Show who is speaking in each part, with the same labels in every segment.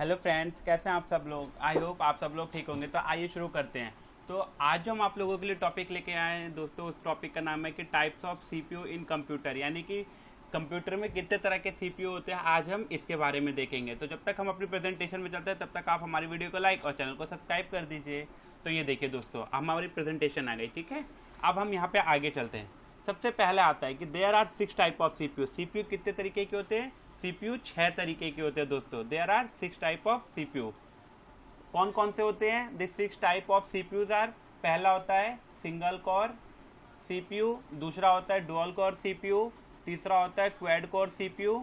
Speaker 1: Hello friends, कैसे हैं आप सब लोग। आई होप आप सब लोग ठीक होंगे। तो आइए शुरू करते हैं। तो आज जो हम आप लोगों के लिए टॉपिक लेके आए हैं दोस्तों, उस टॉपिक का नाम है कि types of CPU in computer, यानी कि कंप्यूटर में कितने तरह के सीपीयू होते हैं। आज हम इसके बारे में देखेंगे। तो जब तक हम अपनी प्रेजेंटेशन में चलते हैं तब तक आप हमारी वीडियो को लाइक और चैनल को सब्सक्राइब कर दीजिए। तो ये देखिए दोस्तों, हमारी प्रेजेंटेशन आ गई, ठीक है। अब हम यहाँ पे आगे चलते हैं। सबसे पहले आता है कि there are 6 type of CPU. CPU कितने तरीके के होते हैं? सीपीयू 6 तरीके के होते हैं दोस्तों। There are 6 type of CPU. कौन कौन से होते हैं? This 6 type of CPUs are, पहला होता है सिंगल कोर सीपीयू, दूसरा होता है डुअल कोर सीपीयू, तीसरा होता है quad core CPU,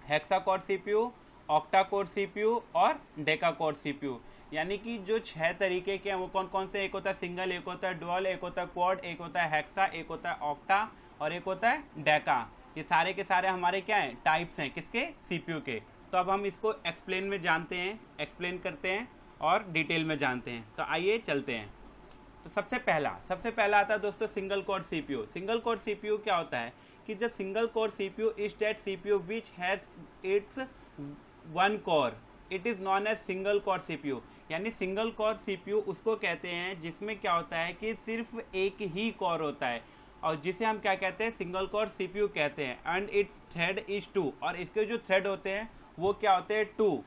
Speaker 1: hexa core CPU, octa core CPU और डेका कोर सीपीयू। यानी कि जो 6 तरीके के हैं वो कौन कौन से? एक होता है सिंगल, एक होता है डुअल, एक होता है क्वाड, एक होता है हेक्सा, एक होता है ऑक्टा और एक होता है डेका। ये सारे के सारे हमारे क्या हैं? टाइप्स हैं। किसके? सीपीयू के। तो अब हम इसको एक्सप्लेन में जानते हैं, एक्सप्लेन करते हैं और डिटेल में जानते हैं। तो आइए चलते हैं। तो सबसे पहला आता है दोस्तों single core CPU. Single core CPU क्या होता है कि जो single core CPU is that CPU which has its one core, it is known as single core CPU. यानी सिंगल कोर सीपीयू उसको कहते हैं जिसमें क्या होता है कि सिर्फ एक ही कोर होता है, और जिसे हम क्या कहते हैं? सिंगल कोर सीपीयू कहते हैं। एंड इट्स थ्रेड इज 2, और इसके जो थ्रेड होते हैं वो क्या होते हैं? 2।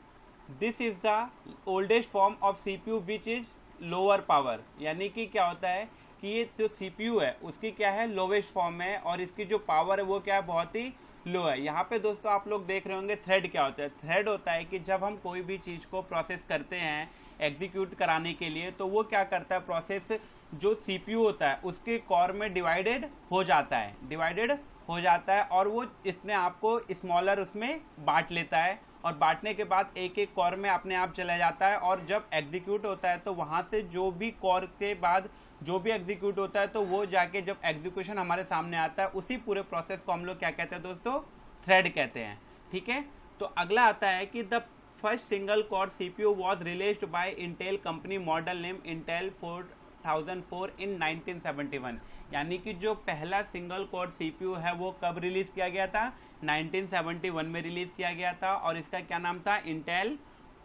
Speaker 1: This is the oldest form of CPU which is lower power. यानी कि क्या होता है कि ये जो सीपीयू है उसकी क्या है? लोवेस्ट फॉर्म है, और इसकी जो पावर है वो क्या है? बहुत ही लो है। यहाँ पे दोस्तों आप लोग देख रहे होंगे थ्रेड क्या होता है। थ्रेड होता है कि जब हम कोई भी चीज़ को प्रोसेस करते हैं एग्जीक्यूट कराने के लिए, तो वो क्या करता है? प्रोसेस जो सीपीयू होता है उसके कोर में डिवाइडेड हो जाता है, और वो इसने आपको स्मॉलर उसमें बांट लेता है, और बांटने के बाद एक एक कोर में अपने आप चला जाता है। और जब एग्जीक्यूट होता है तो वहां से जो भी कोर के बाद जो भी एग्जीक्यूट होता है तो वो जाके जब एग्जीक्यूशन हमारे सामने आता है, उसी पूरे प्रोसेस को हम लोग क्या कहते हैं दोस्तों? थ्रेड कहते हैं, ठीक है। तो अगला आता है कि the first single core CPU was released by Intel company model name Intel 4004 इन 1971। यानी कि जो पहला सिंगल कोर सीपीयू है वो कब रिलीज किया गया था? 1971 में रिलीज किया गया था, और इसका क्या नाम था? इंटेल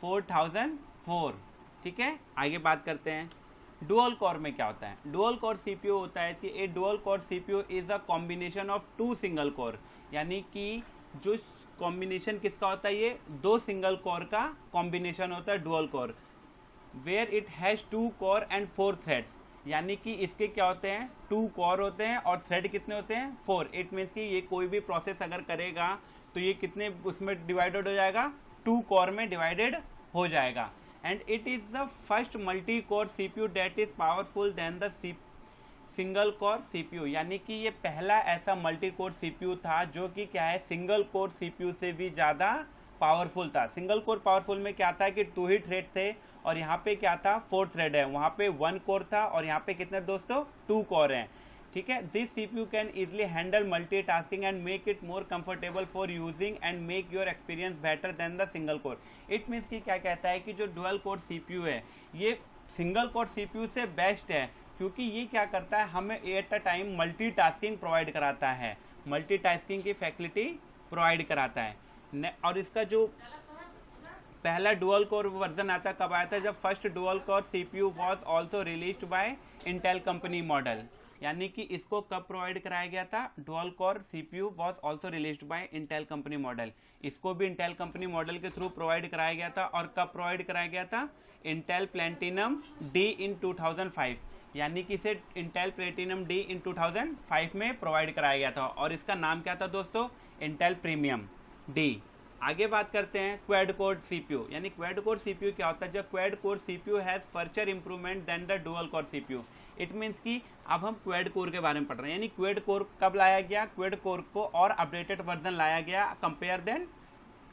Speaker 1: 4004, ठीक है। आगे बात करते हैं डुअल कोर में क्या होता है। डुअल कोर सीपीयू होता है कि a dual core CPU is a combination of 2 single core. यानी कि जो कॉम्बिनेशन किसका होता है? ये 2 सिंगल कोर का कॉम्बिनेशन होता है dual core, where it has 2 core and 4 threads. यानी कि इसके क्या होते हैं? 2 कोर होते हैं और थ्रेड कितने होते हैं? 4। इट मीन्स कि ये कोई भी प्रोसेस अगर करेगा तो ये कितने उसमें डिवाइडेड हो जाएगा? 2 कोर में डिवाइडेड हो जाएगा। And it is the first multi core CPU that is powerful than the single core CPU. यानी कि ये पहला ऐसा मल्टी कोर सीपीयू था जो कि क्या है? सिंगल कोर सीपीयू से भी ज्यादा पावरफुल था। सिंगल कोर पावरफुल में क्या था कि 2 ही थ्रेड थे, और यहाँ पे क्या था? 4 थ्रेड है। वहां पे 1 कोर था, और यहाँ पे कितने दोस्तों? 2 कोर हैं, ठीक है। This CPU can easily handle multitasking and make it more comfortable for using and make your experience better than the single core. It means कि क्या कहता है कि जो डुअल कोर सीपीयू है ये सिंगल कोर सीपीयू से बेस्ट है, क्योंकि ये क्या करता है? हमें at a time multitasking provide कराता है, मल्टीटास्किंग की फैसिलिटी प्रोवाइड कराता है। और इसका जो पहला डुअल कोर वर्जन आता कब आया था? जब first dual core CPU was also released by Intel company model. यानी कि इसको कब प्रोवाइड कराया गया था? Dual core CPU was also released by Intel company model. इसको भी इंटेल कंपनी मॉडल के थ्रू प्रोवाइड कराया गया था। और कब प्रोवाइड कराया गया था? इंटेल प्लैटिनम डी इन 2005। यानी कि इसे इंटेल प्लैटिनम डी इन 2005 में प्रोवाइड कराया गया था, और इसका नाम क्या था दोस्तों? Intel premium D. आगे बात करते हैं क्वाड कोर सीपीयू। यानी क्वाड कोर सीपीयू क्या होता है? जब quad core CPU has further improvement than the dual core CPU. It means कि अब हम क्वाड कोर के बारे में पढ़ रहे हैं। यानी क्वाड कोर कब लाया गया? क्वाड कोर को और अपडेटेड वर्जन लाया गया कंपेयर देन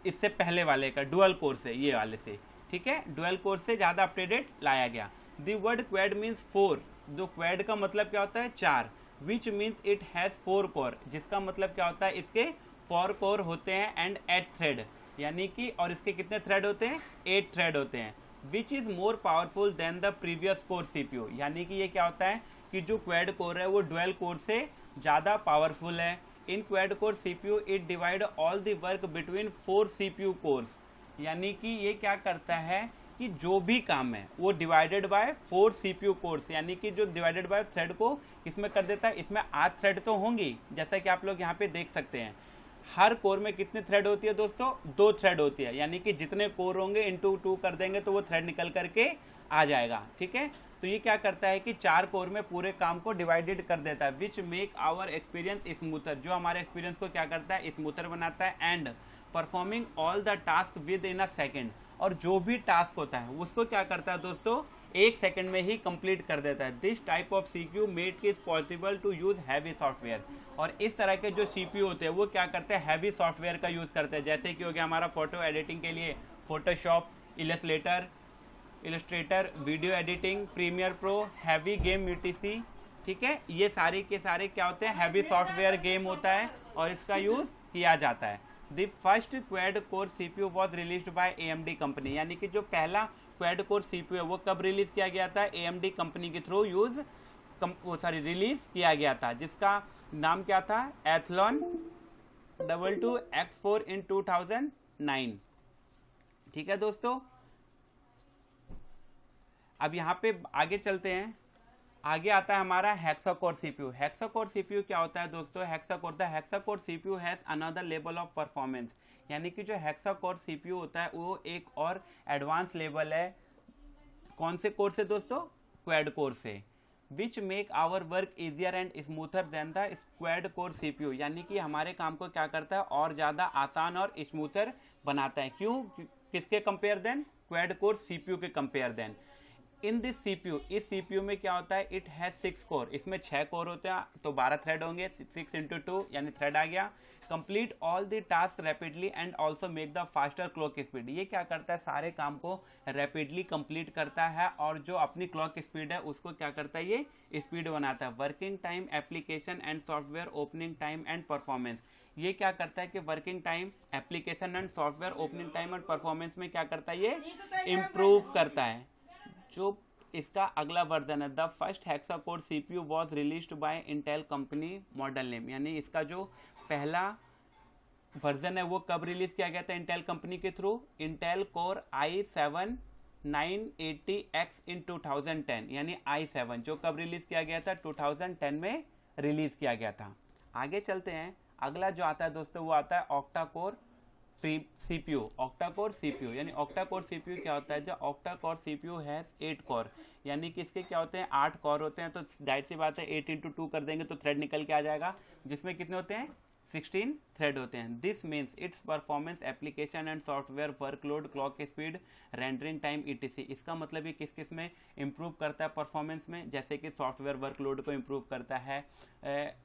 Speaker 1: इससे पहले वाले का, डुअल कोर से, ये वाले से, ठीक है। डुअल कोर से ज्यादा अपडेटेड लाया गया। The word quad means 4। जो क्वाड का मतलब क्या होता है? 4। Which means it has 4 core, जिसका मतलब क्या होता है? इसके 4 कोर होते हैं एंड 8 थ्रेड। यानी कि और इसके कितने थ्रेड होते हैं? 8 थ्रेड होते हैं। Which is more powerful than the previous core CPU. यानी कि ये क्या होता है कि जो क्वाड कोर है वो डुअल कोर से ज्यादा पावरफुल है। In quad core CPU, it divide all the work between 4 CPU cores. यानी कि ये क्या करता है कि जो भी काम है वो डिवाइडेड बाय 4 सीपीयू कोर्स, यानी कि जो डिवाइडेड बाय थ्रेड को इसमें कर देता है। इसमें 8 थ्रेड तो होंगी, जैसा कि आप लोग यहाँ पे देख सकते हैं। हर कोर में कितने थ्रेड होती है दोस्तों? 2 थ्रेड होती है, यानी कि जितने कोर होंगे इंटू 2 कर देंगे तो वो थ्रेड निकल करके आ जाएगा। ठीक है, तो ये क्या करता है कि 4 कोर में पूरे काम को डिवाइडेड कर देता है, which make our experience smoother, जो हमारे एक्सपीरियंस को क्या करता है? स्मूथर बनाता है। And performing all the task with in a second, और जो भी टास्क होता है उसको क्या करता है दोस्तों? 1 सेकंड में ही कंप्लीट कर देता है। This type of CPU made is possible to use heavy software, और इस तरह के जो सीपीयू होते हैं वो क्या करते हैं? हैवी सॉफ्टवेयर का यूज करते हैं, जैसे कि हो गया हमारा फोटो एडिटिंग के लिए Photoshop, Illustrator, video editing, Premiere Pro, heavy game etc. ठीक है, ये सारे के सारे क्या होते हैं? हैवी सॉफ्टवेयर गेम होता है और इसका यूज किया जाता है। The first quad core CPU was released by AMD company, यानी कि जो पहला क्वाड कोर सीपीयू है वो कब रिलीज किया गया था? AMD कंपनी के थ्रू रिलीज किया गया था, जिसका नाम क्या था? एथलॉन 22X4 इन 2009। ठीक है दोस्तों, अब यहाँ पे आगे चलते हैं। आगे आता है हमारा हेक्साकोर सीपीयू। हेक्साकोर सीपीयू क्या होता है दोस्तों? Hexacore CPU has another level of performance, यानी कि जो हेक्साकोर सीपीयू होता है वो एक और एडवांस लेवल है। कौन से कोर से दोस्तों? क्वाड कोर से। Which make our work easier and smoother than the quad core CPU, यानी कि हमारे काम को क्या करता है? और ज्यादा आसान और स्मूथर बनाता है। क्यों? किसके compare then? Quad core CPU के compare then. In this CPU, इस सीपीयू में क्या होता है? इट हैज 6 कोर, इसमें 6 कोर होते हैं, तो 12 थ्रेड होंगे। 6 इंटू 2 यानी थ्रेड आ गया। Complete all the task rapidly and also make the faster clock speed, ये क्या करता है? सारे काम को रैपिडली कंप्लीट करता है और जो अपनी क्लॉक स्पीड है उसको क्या करता है? ये स्पीड बनाता है। Working time, application and software opening time and performance, ये क्या करता है कि working time, application and software opening time and performance में क्या करता है? ये इंप्रूव करता है। जो इसका अगला वर्जन है, the first hexacore CPU was released by Intel company model name, यानी इसका जो पहला वर्जन है वो कब रिलीज किया गया था? इंटेल कंपनी के through. Intel core i7 980X इन 2010, यानी i7 जो कब रिलीज किया गया था? 2010 में रिलीज किया गया था। आगे चलते हैं। अगला जो आता है दोस्तों वो आता है octa core CPU. Octa core CPU, यानी ऑक्टा कोर सीपीयू क्या होता है? जो octa core CPU has 8 core, यानी कि इसके क्या होते हैं? 8 कोर होते हैं। तो जाहिर सी बात है 8 इंटू 2 कर देंगे तो थ्रेड निकल के आ जाएगा, जिसमें कितने होते हैं? 16 थ्रेड होते हैं। This means it's performance, application and software workload, clock speed, rendering time etc। इसका मतलब ये किस किस में इंप्रूव करता है? परफॉर्मेंस में, जैसे कि सॉफ्टवेयर वर्कलोड को इंप्रूव करता है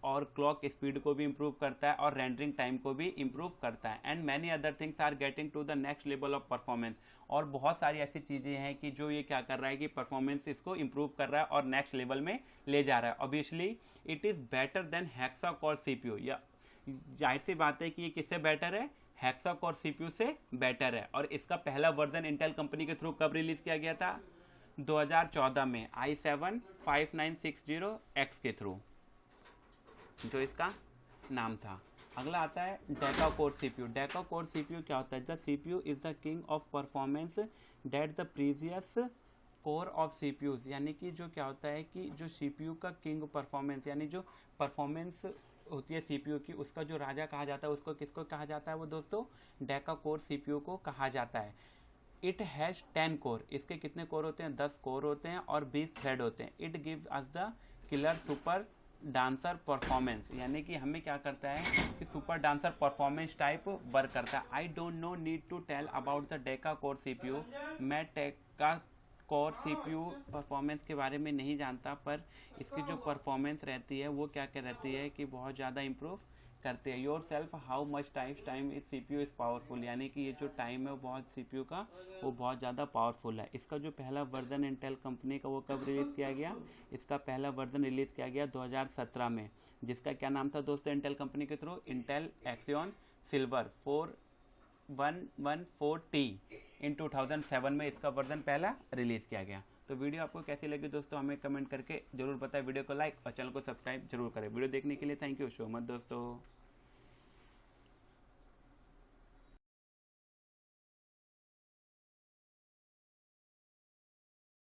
Speaker 1: और क्लॉक स्पीड को भी इंप्रूव करता है और रेंडरिंग टाइम को भी इंप्रूव करता है। And many other things are getting to the next level of performance, और बहुत सारी ऐसी चीजें हैं कि जो ये क्या कर रहा है कि परफॉर्मेंस इसको इंप्रूव कर रहा है और नेक्स्ट लेवल में ले जा रहा है। Obviously it is better than hexacore CPU, या जाहिर सी बात है कि ये किससे बेटर है? हेक्साकोर सीपीयू से बेटर है। और इसका पहला वर्जन इंटेल कंपनी के थ्रू कब रिलीज किया गया था? 2014 में i7 5960X के थ्रू, जो इसका नाम था। अगला आता है deca core CPU. Deca core CPU क्या होता है? The CPU is the king of performance that the previous core of CPUs, यानी कि जो क्या होता है कि जो सीपीयू का किंग परफॉर्मेंस, यानी जो परफॉर्मेंस होती है सीपीयू की, उसका जो राजा कहा जाता है उसको किसको कहा जाता है? वो दोस्तों डेका कोर सीपीयू को कहा जाता है। इट हैज 10 कोर, इसके कितने कोर होते हैं? 10 कोर होते हैं और 20 थ्रेड होते हैं। It gives us the killer super dancer performance, यानी कि हमें क्या करता है कि super dancer performance type work करता है। I don't know need to tell about the deca core CPU, मैं डेका कोर सीपीयू परफॉर्मेंस के बारे में नहीं जानता, पर इसकी जो परफॉर्मेंस रहती है वो क्या क्या रहती है कि बहुत ज़्यादा इंप्रूव करते हैं। Your self how much time is CPU is powerful, यानी कि ये जो टाइम है वो बहुत सीपीयू का वो बहुत ज़्यादा पावरफुल है। इसका जो पहला वर्जन इंटेल कंपनी का वो कब रिलीज़ किया गया? इसका पहला वर्जन रिलीज़ किया गया 2017 में, जिसका क्या नाम था दोस्तों इंटेल कंपनी के थ्रू? इंटेल एक्सियन सिल्वर 4114T इन 2007 में इसका वर्जन पहला रिलीज किया गया। तो वीडियो आपको कैसी लगी दोस्तों हमें कमेंट करके जरूर बताएं। वीडियो को लाइक और चैनल को सब्सक्राइब जरूर करें। वीडियो देखने के लिए थैंक यू सो मच दोस्तों।